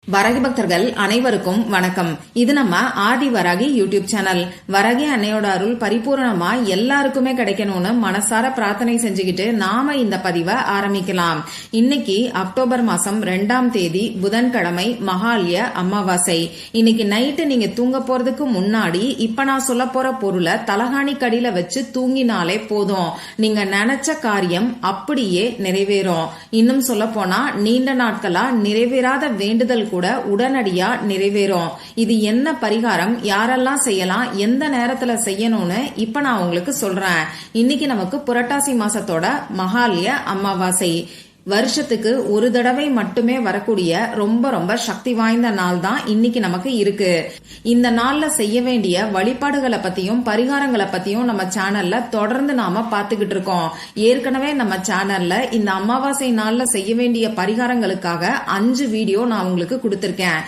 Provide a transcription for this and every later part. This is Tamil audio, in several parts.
வரகி பக்தர்கள் அனைவருக்கும் வணக்கம். இது நம்ம ஆதி வராகி யூடியூப் சேனல். வரகி அன்னையோட அருள் பரிபூர்ணமா எல்லாருக்குமே கிடைக்கணும்னு மனசார பிரார்த்தனை செஞ்சுக்கிட்டு நாம இந்த பதிவை ஆரம்பிக்கலாம். இன்னைக்கு அக்டோபர் மாசம் 2ஆம் தேதி புதன்கிழமை, மகாலய அமாவாசை. இன்னைக்கு நைட்டு நீங்க தூங்க போறதுக்கு முன்னாடி இப்ப நான் சொல்ல போற பொருளை தலகாணி கடியில வச்சு தூங்கினாலே போதும். நீங்க நினைச்ச காரியம் அப்படியே நிறைவேறும். இன்னும் சொல்ல போனா நீண்ட நாட்களா நிறைவேறாத வேண்டுதல் கூட உடனடியா நிறைவேறும். இது என்ன பரிகாரம், யாரெல்லாம் செய்யலாம், எந்த நேரத்துல செய்யணும்னு இப்ப நான் உங்களுக்கு சொல்றேன். இன்னைக்கு நமக்கு புரட்டாசி மாசத்தோட மகாலய அமாவாசை. வருஷத்துக்கு ஒரு தடவை மட்டுமே வரக்கூடிய ரொம்ப சக்தி வாய்ந்த நாள் தான் இன்னைக்கு நமக்கு இருக்கு. இந்த நாள்ல செய்ய வேண்டிய வழிபாடுகளை பத்தியும் பரிகாரங்களை பத்தியும் நம்ம சேனல்ல தொடர்ந்து நாம பாத்துக்கிட்டு இருக்கோம். ஏற்கனவே நம்ம சேனல்ல இந்த அமாவாசை நாள்ல செய்ய வேண்டிய பரிகாரங்களுக்காக 5 வீடியோ நான் உங்களுக்கு கொடுத்திருக்கேன்.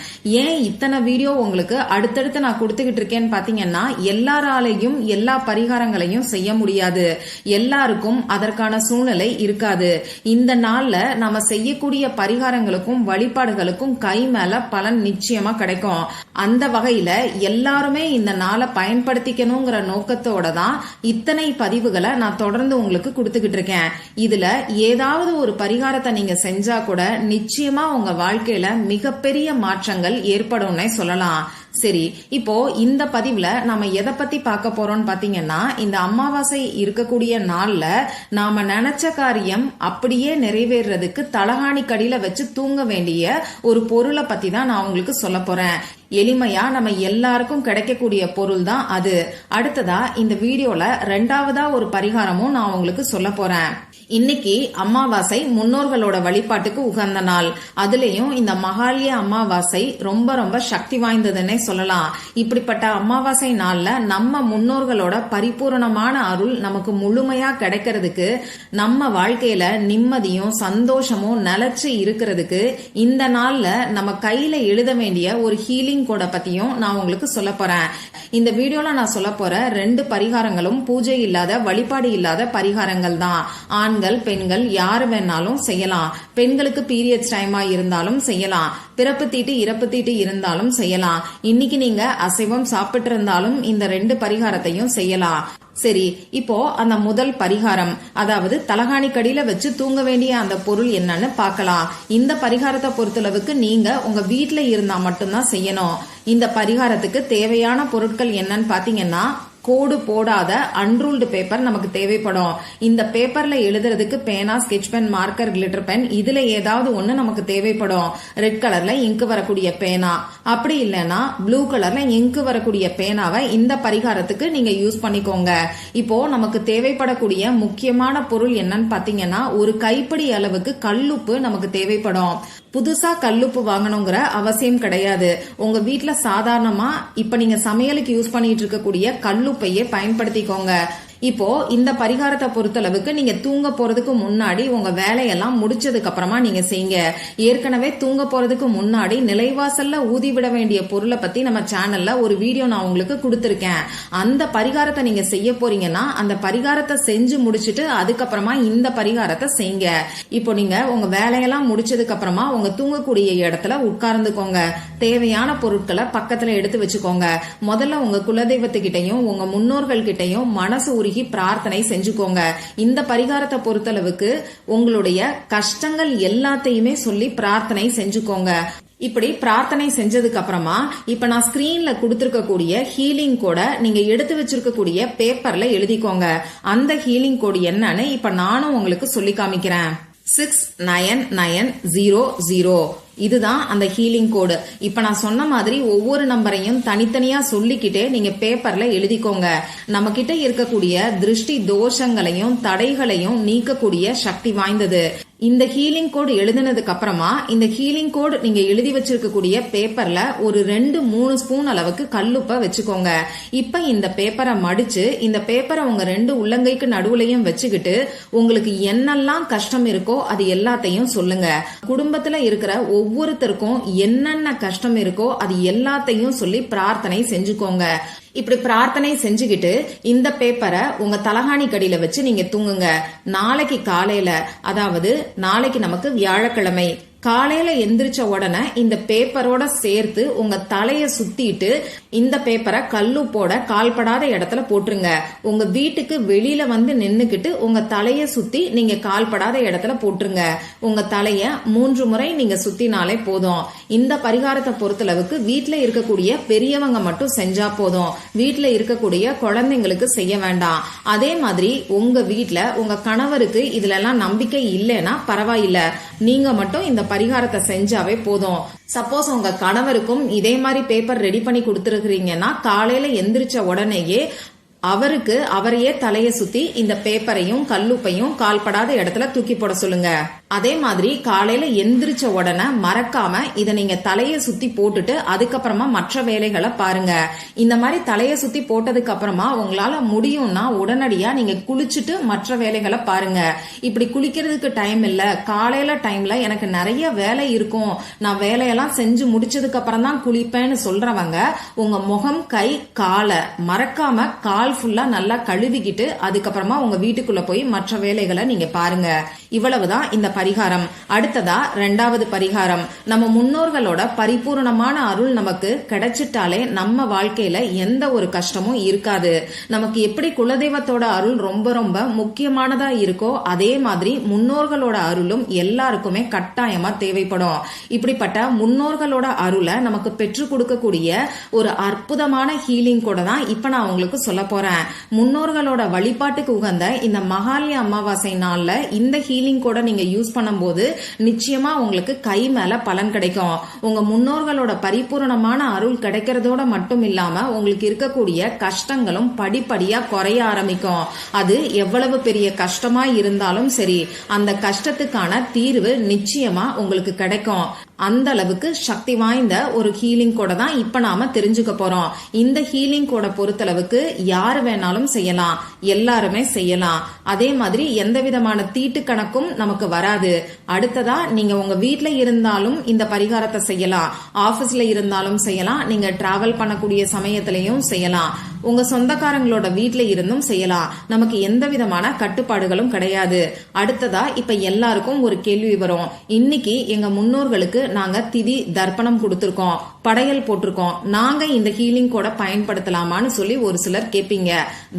ஏன் இத்தனை வீடியோ உங்களுக்கு அடுத்தடுத்து நான் கொடுத்துக்கிட்டு இருக்கேன்னு பாத்தீங்கன்னா, எல்லாராலையும் எல்லா பரிகாரங்களையும் செய்ய முடியாது. எல்லாருக்கும் அதற்கான சூழ்நிலை இருக்காது. இந்த நாள் நாம செய்யக்கூடிய பரிகாரங்களுக்கும் வழிபாடுகளுக்கும் கை மேல பலன் நிச்சயமா கிடைக்கும். அந்த வகையில எல்லாருமே இந்த நாளை பயன்படுத்திக்கணுங்கிற நோக்கத்தோட தான் இத்தனை பதிவுகளை நான் தொடர்ந்து உங்களுக்கு கொடுத்துக்கிட்டு இருக்கேன். இதுல ஏதாவது ஒரு பரிகாரத்தை நீங்க செஞ்சா கூட நிச்சயமா உங்க வாழ்க்கையில மிகப்பெரிய மாற்றங்கள் ஏற்படும்னே சொல்லலாம். சரி, இப்போ இந்த பதிவுல நாம எதை பத்தி பார்க்க போறோம்னு பாத்தீங்கன்னா, இந்த அமாவாசை இருக்கக்கூடிய நாள்ல நாம நினைச்ச காரியம் அப்படியே நிறைவேறதுக்கு தலகாணி கடியில வச்சு தூங்க வேண்டிய ஒரு பொருளை பத்தி தான் நான் உங்களுக்கு சொல்ல போறேன். எளிமையா நம்ம எல்லாருக்கும் கிடைக்கக்கூடிய பொருள் தான் அது. அடுத்ததா இந்த வீடியோல 2ஆவதா ஒரு பரிகாரமும் நான் உங்களுக்கு சொல்ல போறேன். இன்னைக்கு அமாவாசை முன்னோர்களோட வழிபாட்டுக்கு உகந்த நாள். அதுலயும் இந்த மகாலய அமாவாசை ரொம்ப சக்தி வாய்ந்ததுன்னே சொல்லலாம். இப்படிப்பட்ட அமாவாசை நாள்ல நம்ம முன்னோர்களோட பரிபூரணமான அருள் நமக்கு முழுமையா கிடைக்கிறதுக்கு, நம்ம வாழ்க்கையில நிம்மதியும் சந்தோஷமும் நிலைச்சு இருக்கிறதுக்கு இந்த நாள்ல நம்ம கையில எழுத வேண்டிய ஒரு ஹீலிங் கோட பத்தியும் நான் உங்களுக்கு சொல்ல போறேன். இந்த வீடியோல நான் சொல்ல போற 2 பரிகாரங்களும் பூஜை இல்லாத, வழிபாடு இல்லாத பரிகாரங்கள் தான். ஆண்கள் பெண்கள் யாரு வேணாலும் செய்யலாம். பெண்களுக்கு பீரியட்ஸ் டைமா இருந்தாலும் செய்யலாம். பிறப்பு தீட்டு இறப்பு தீட்டு இருந்தாலும் செய்யலாம். இன்னைக்கு நீங்க அசைவம் சாப்பிட்டு இருந்தாலும் இந்த 2 பரிகாரத்தையும் செய்யலாம். சரி, இப்போ அந்த முதல் பரிகாரம், அதாவது தலகாணி கடியில வச்சு தூங்க வேண்டிய அந்த பொருள் என்னன்னு பார்க்கலாம். இந்த பரிகாரத்தை பொறுத்தளவுக்கு நீங்க உங்க வீட்டுல இருந்தா மட்டும்தான் செய்யணும். இந்த பரிகாரத்துக்கு தேவையான பொருட்கள் என்னன்னு பாத்தீங்கன்னா, கோடு போடாத அன்ரூல்டு பேப்பர் நமக்கு தேவைப்படும். இந்த பேப்பர்ல எழுதுறதுக்கு பேனா, sketch pen, marker, glitter pen, இதுல ஏதாவது ஒண்ணு நமக்கு தேவைப்படும். ரெட் கலர்ல இங்கு வரக்கூடிய பேனா, அப்படி இல்லைன்னா ப்ளூ கலர்ல இங்கு வரக்கூடிய பேனாவை இந்த பரிகாரத்துக்கு நீங்க யூஸ் பண்ணிக்கோங்க. இப்போ நமக்கு தேவைப்படக்கூடிய முக்கியமான பொருள் என்னன்னு பாத்தீங்கன்னா, ஒரு கைப்பிடி அளவுக்கு கல்லுப்பு நமக்கு தேவைப்படும். புதுசா கல்லுப்பு வாங்கணுங்கிற அவசியம் கிடையாது. உங்க வீட்டுல சாதாரணமா இப்ப நீங்க சமையலுக்கு யூஸ் பண்ணிட்டு இருக்கக்கூடிய கல்லுப்பையே பயன்படுத்திக்கோங்க. இப்போ இந்த பரிகாரத்தை பொறுத்தளவுக்கு நீங்க தூங்க போறதுக்கு முன்னாடி உங்க வேலையெல்லாம் முடிச்சதுக்கு அப்புறமா நீங்க செய்யுங்க. ஏற்கனவே தூங்க போறதுக்கு முன்னாடி நிலைவாசல்ல ஊதி விட வேண்டிய பொருளை பத்தி நம்ம சேனல்ல ஒரு வீடியோ நான் உங்களுக்கு கொடுத்திருக்கேன். அந்த பரிகாரத்தை நீங்க செய்ய போறீங்கன்னா அந்த பரிகாரத்தை செஞ்சு முடிச்சுட்டு அதுக்கப்புறமா இந்த பரிகாரத்தை செய்யுங்க. இப்போ நீங்க உங்க வேலையெல்லாம் முடிச்சதுக்கு அப்புறமா உங்க தூங்கக்கூடிய இடத்துல உட்கார்ந்துக்கோங்க. தேவையான பொருட்களை பக்கத்துல எடுத்து வச்சுக்கோங்க. முதல்ல உங்க குலதெய்வத்துக்கிட்டையும் உங்க முன்னோர்கள் கிட்டையும் மனசு பிரார்த்தனை செஞ்சுக்கோங்க. இந்த பரிகாரத்தை பொறுத்தளவுக்கு உங்களுடைய கஷ்டங்கள் எல்லாத்தையுமே சொல்லி பிரார்த்தனை செஞ்சுக்கோங்க. இப்படி பிரார்த்தனை செஞ்சதுக்கு அப்புறமா இப்ப நான் ஸ்கிரீன்ல கொடுத்திருக்கக்கூடிய ஹீலிங் கோட நீங்க எடுத்து வச்சிருக்கக்கூடிய பேப்பர்ல எழுதிக்கோங்க. அந்த ஹீலிங் கோடு என்னன்னு இப்ப நானும் உங்களுக்கு சொல்லி காமிக்கிறேன். 6990. இதுதான் அந்த ஹீலிங் கோடு. இப்ப நான் சொன்ன மாதிரி ஒவ்வொரு நம்பரையும் தனித்தனியா சொல்லிக்கிட்டே நீங்க பேப்பர்ல எழுதிக்கோங்க. நம்ம கிட்ட இருக்கக்கூடிய திருஷ்டி தோஷங்களையும் தடைகளையும் நீக்கக்கூடிய சக்தி வாய்ந்தது. இந்த ஹீலிங் கோடு எழுதினதுக்கு அப்புறமா இந்த ஹீலிங் கோடு நீங்க எழுதி வச்சிருக்கக்கூடிய பேப்பர்ல ஒரு 2-3 ஸ்பூன் அளவுக்கு கல்லுப்ப வச்சுக்கோங்க. இப்ப இந்த பேப்பரை மடிச்சு இந்த பேப்பரை உங்க 2 உள்ளங்கைக்கு நடுவுலையும் வச்சுக்கிட்டு உங்களுக்கு என்னெல்லாம் கஷ்டம் இருக்கோ அது எல்லாத்தையும் சொல்லுங்க. குடும்பத்துல இருக்கிற ஒவ்வொருத்தருக்கும் என்னென்ன கஷ்டம் இருக்கோ அது எல்லாத்தையும் சொல்லி பிரார்த்தனை செஞ்சுக்கோங்க. இப்படி பிரார்த்தனை செஞ்சுக்கிட்டு இந்த பேப்பரை உங்க தலகாணி கடியில வச்சு நீங்க தூங்குங்க. நாளைக்கு காலையில, அதாவது நாளைக்கு நமக்கு வியாழக்கிழமை, காலையில எந்திரிச்ச உடனே இந்த பேப்பரோட சேர்த்து உங்க தலைய சுத்திட்டு இந்த பேப்பரை கல்லுப்போட கால்படாத இடத்துல போட்டுருங்க. உங்க வீட்டுக்கு வெளியில வந்து நின்னுக்கிட்டு உங்க தலைய சுத்தி நீங்க கால்படாத இடத்துல போட்டுருங்க. உங்க தலைய 3 முறை நீங்க சுத்தினாலே போதும். இந்த பரிகாரத்தை பொறுத்தளவுக்கு வீட்டுல இருக்கக்கூடிய பெரியவங்க மட்டும் செஞ்சா போதும். வீட்டுல இருக்கக்கூடிய குழந்தைங்களுக்கு செய்ய வேண்டாம். அதே மாதிரி உங்க வீட்டுல உங்க கணவருக்கு இதுல எல்லாம் நம்பிக்கை இல்லைன்னா பரவாயில்ல, நீங்க மட்டும் இந்த பரிகாரத்தை செஞ்சாவே போதும். சப்போஸ் உங்க கணவருக்கும் இதே மாதிரி பேப்பர் ரெடி பண்ணி கொடுத்துருக்கீங்கன்னா காலையில எந்திரிச்ச உடனேயே அவரையே தலைய சுத்தி இந்த பேப்பரையும் கல்லுப்பையும் கால்படாத இடத்துல தூக்கி போட சொல்லுங்க. அதே மாதிரி காலையில எந்திரிச்ச உடனே மறக்காம இத நீங்க தலைய சுத்தி போட்டுட்டு அதுக்கப்புறமா மற்ற வேலைகளை பாருங்க. இந்த மாதிரி தலைய சுத்தி போட்டதுக்கு அப்புறமா உங்களால முடியும்னா உடனடியா நீங்க குளிச்சுட்டு மற்ற வேலைகளை பாருங்க. இப்படி குளிக்கிறதுக்கு டைம் இல்ல, காலையில டைம்ல எனக்கு நிறைய வேலை இருக்கும், நான் வேலையெல்லாம் செஞ்சு முடிச்சதுக்கு அப்புறம் தான் குளிப்பேன்னு சொல்றவங்க உங்க முகம் கை காலை மறக்காம கால் ஃபுல்லா நல்லா கழுவிக்கிட்டு அதுக்கப்புறமா உங்க வீட்டுக்குள்ள போய் மற்ற வேலைகளை நீங்க பாருங்க. இவ்வளவுதான் இந்த பரிகாரம். அடுத்ததா 2வது பரிகாரம். நம்ம முன்னோர்களோட பரிபூர்ணமான அருள் நமக்கு கிடைச்சிட்டாலே நம்ம வாழ்க்கையில எந்த ஒரு கஷ்டமும் இருக்காது. நமக்கு எப்படி குலதெய்வத்தோட அருள் ரொம்ப ரொம்ப முக்கியமானதா இருக்கோ அதே மாதிரி முன்னோர்களோட அருளும் எல்லாருக்குமே கட்டாயமா தேவைப்படும். இப்படிப்பட்ட முன்னோர்களோட அருளை நமக்கு பெற்று கொடுக்கக்கூடிய ஒரு அற்புதமான ஹீலிங் கூட தான் இப்ப நான் உங்களுக்கு சொல்ல போறேன். முன்னோர்களோட வழிபாட்டுக்கு உகந்த இந்த மகாலய அமாவாசை நாள்ல இந்த ஹீலிங் கூட நீங்க யூஸ் பண்ணும்போது நிச்சயமா உங்களுக்கு கை மேல பலன் கிடைக்கும். உங்க முன்னோர்களோட பரிபூரணமான அருள் கிடைக்கிறதோட மட்டும் இல்லாம உங்களுக்கு இருக்கக்கூடிய கஷ்டங்களும் படிப்படியா குறைய ஆரம்பிக்கும். அது எவ்வளவு பெரிய கஷ்டமா இருந்தாலும் சரி, அந்த கஷ்டத்துக்கான தீர்வு நிச்சயமா உங்களுக்கு கிடைக்கும். அந்த அளவுக்கு சக்தி வாய்ந்த ஒரு ஹீலிங் கூட தான் இப்ப நாம தெரிஞ்சுக்க போறோம். இந்த ஹீலிங் கூட பொறுத்தளவுக்கு யாரு வேணாலும் செய்யலாம், எல்லாருமே செய்யலாம். அதே மாதிரி எந்த விதமான தீட்டு கணக்கும் நமக்கு வராது. அடுத்ததா நீங்க உங்க வீட்டுல இருந்தாலும் இந்த பரிகாரத்தை செய்யலாம், ஆபீஸ்ல இருந்தாலும் செய்யலாம், நீங்க டிராவல் பண்ணக்கூடிய சமயத்திலையும் செய்யலாம், உங்க சொந்தக்காரங்களோட வீட்டுல இருந்தும் செய்யலாம். நமக்கு எந்த விதமான கட்டுப்பாடுகளும் கிடையாது. அடுத்ததா இப்ப எல்லாருக்கும் ஒரு கேள்வி வரும், இன்னைக்கு எங்க முன்னோர்களுக்கு நாங்க திதி தர்ப்பணம் கொடுத்திருக்கோம், படையல் போட்டிருக்கோம், நாங்க இந்த ஹீலிங் கூட பயன்படுத்தலாமான்னு சொல்லி ஒரு சிலர் கேட்பீங்க.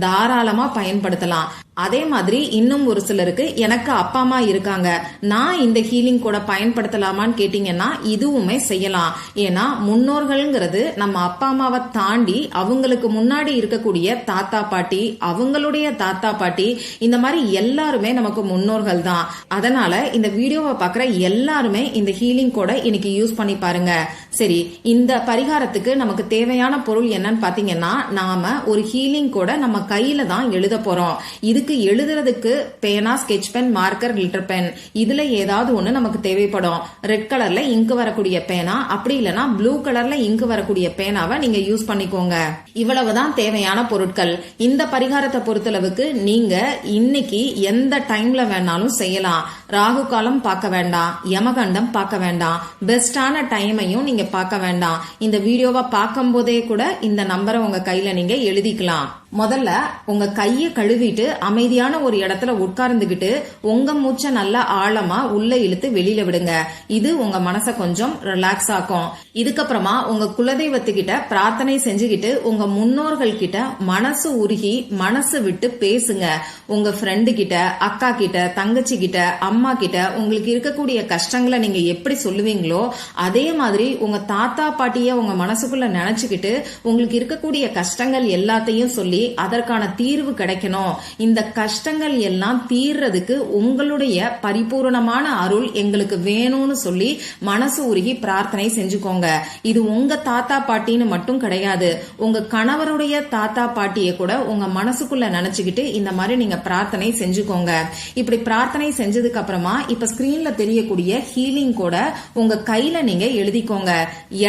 தாராளமா பயன்படுத்தலாம். அதே மாதிரி இன்னும் ஒரு சிலருக்கு எனக்கு அப்பா அம்மா இருக்காங்க, நான் இந்த ஹீலிங் கூட பயன்படுத்தலாமான்னு கேட்டீங்கன்னா இதுவுமே செய்யலாம். ஏன்னா முன்னோர்கள்ங்கிறது நம்ம அப்பா அம்மாவை தாண்டி அவங்களுக்கு முன்னாடி இருக்கக்கூடிய தாத்தா பாட்டி, அவங்களுடைய தாத்தா பாட்டி, இந்த மாதிரி எல்லாருமே நமக்கு முன்னோர்கள் தான். அதனால இந்த வீடியோவை பாக்குற எல்லாருமே இந்த ஹீலிங் கூட இன்னைக்கு யூஸ் பண்ணி பாருங்க. சரி, இந்த பரிகாரத்துக்கு நமக்கு தேவையான பொருள் என்னன்னு பாத்தீங்கன்னா, நாம ஒரு ஹீலிங் கூட நம்ம கையில தான் எழுத போறோம். இதுக்கு எழுதுறதுக்கு பேனா, sketch pen, marker, glitter pen, இதுல ஏதாவது ஒண்ணு நமக்கு தேவைப்படும். ரெட் கலர்ல இங்கு வரக்கூடிய பேனா, அப்படி இல்லைன்னா ப்ளூ கலர்ல இங்கு வரக்கூடிய பேனாவை நீங்க யூஸ் பண்ணிக்கோங்க. இவ்வளவுதான் தேவையான பொருட்கள். இந்த பரிகாரத்தை பொறுத்தளவுக்கு நீங்க இன்னைக்கு எந்த டைம்ல வேணாலும் செய்யலாம். ராகு காலம் பார்க்க வேண்டாம், யமகண்டம் பார்க்க வேண்டாம், பெஸ்டான டைமையும் நீங்க பார்க்க வேண்டாம். இந்த வீடியோவை பார்க்கும் போதே கூட இந்த நம்பரை உங்க கையில நீங்க எழுதிக்கலாம். முதல்ல உங்க கைய கழுவிட்டு அமைதியான ஒரு இடத்துல உட்கார்ந்துகிட்டு உங்க மூச்சை நல்லா ஆழமா உள்ள இழுத்து வெளியில விடுங்க. இது உங்க மனசை கொஞ்சம் ரிலாக்ஸ் ஆக்கும். இதுக்கப்புறமா உங்க குலதெய்வத்துக்கிட்ட பிரார்த்தனை செஞ்சுக்கிட்டு உங்க முன்னோர்கள் கிட்ட மனசு உருகி மனசு விட்டு பேசுங்க. உங்க ஃப்ரெண்டு கிட்ட, அக்கா கிட்ட, தங்கச்சி கிட்ட, அம்மா கிட்ட உங்களுக்கு இருக்கக்கூடிய கஷ்டங்களை நீங்க எப்படி சொல்லுவீங்களோ அதே மாதிரி உங்க தாத்தா பாட்டிய உங்க மனசுக்குள்ள நினைச்சுக்கிட்டு உங்களுக்கு இருக்கக்கூடிய கஷ்டங்கள் எல்லாத்தையும் சொல்லி அதற்கான தீர்வு கிடைக்கணும், இந்த கஷ்டங்கள் எல்லாம் தீர்றதுக்கு உங்களுடைய பரிபூரணமான அருள் எங்களுக்கு வேணும்னு சொல்லி மனசு உருகி பிரார்த்தனை செஞ்சுக்கோங்க. இது உங்க தாத்தா பாட்டின்னு மட்டும் கிடையாது, உங்க கணவருடைய தாத்தா பாட்டிய கூட உங்க மனசுக்குள்ள நினைச்சுக்கிட்டு இந்த மாதிரி நீங்க பிரார்த்தனை செஞ்சுக்கோங்க. இப்படி பிரார்த்தனை செஞ்சதுக்கு அப்புறமா இப்ப ஸ்கிரீன்ல தெரியக்கூடிய ஹீலிங் கூட உங்க கையில நீங்க எழுதிக்கோங்க.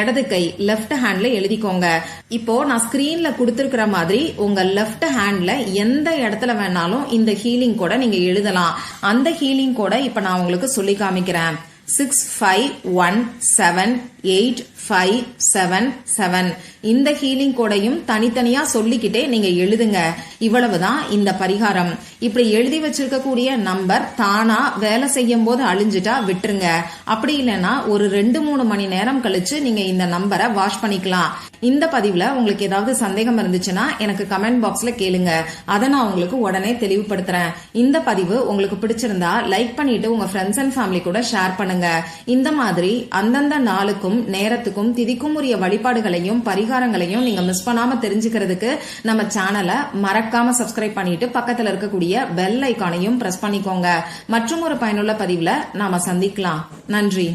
இடது கை லெப்ட் ஹேண்ட்ல எழுதிக்கோங்க. இப்போ நான் ஸ்கிரீன்ல கொடுத்திருக்கிற மாதிரி உங்க லெப்ட் ஹேண்ட்ல எந்த இடத்துல வேணாலும் இந்த ஹீலிங் கூட நீங்க எழுதலாம். அந்த ஹீலிங் கூட இப்ப நான் உங்களுக்கு சொல்லி காமிக்கிறேன். 651785 577. இந்த ஹீலிங் கோடையும் தனித்தனியா சொல்லிக்கிட்டே நீங்க எழுதுங்க. இவ்வளவுதான் இந்த பரிகாரம். இப்படி எழுதி வச்சிருக்கக்கூடிய நம்பர் தானா வேலை செய்யும் போது அழிஞ்சிட்டா விட்டுருங்க. அப்படி இல்லைன்னா ஒரு 2-3 மணி நேரம் கழிச்சு நீங்க இந்த நம்பரை வாஷ் பண்ணிக்கலாம். இந்த பதிவுல உங்களுக்கு ஏதாவது சந்தேகம் இருந்துச்சுன்னா எனக்கு கமெண்ட் பாக்ஸ்ல கேளுங்க. அதை நான் உங்களுக்கு உடனே தெளிவுபடுத்துறேன். இந்த பதிவு உங்களுக்கு பிடிச்சிருந்தா லைக் பண்ணிட்டு உங்க ஃப்ரெண்ட்ஸ் அண்ட் ஃபேமிலி கூட ஷேர் பண்ணுங்க. இந்த மாதிரி அந்தந்த நாளுக்கும் நேரத்துக்கும் திதிக்கும் உரிய வழிபாடுகளையும் பரிகாரங்களையும் நீங்க மிஸ் பண்ணாம தெரிஞ்சுக்கிறதுக்கு நம்ம சேனலை மறக்காம சப்ஸ்கிரைப் பண்ணிட்டு பக்கத்துல இருக்கக்கூடிய பெல் ஐகானையும் பிரஸ் பண்ணிக்கோங்க. மற்றும் ஒரு பயனுள்ள பதிவுல நாம சந்திக்கலாம். நன்றி.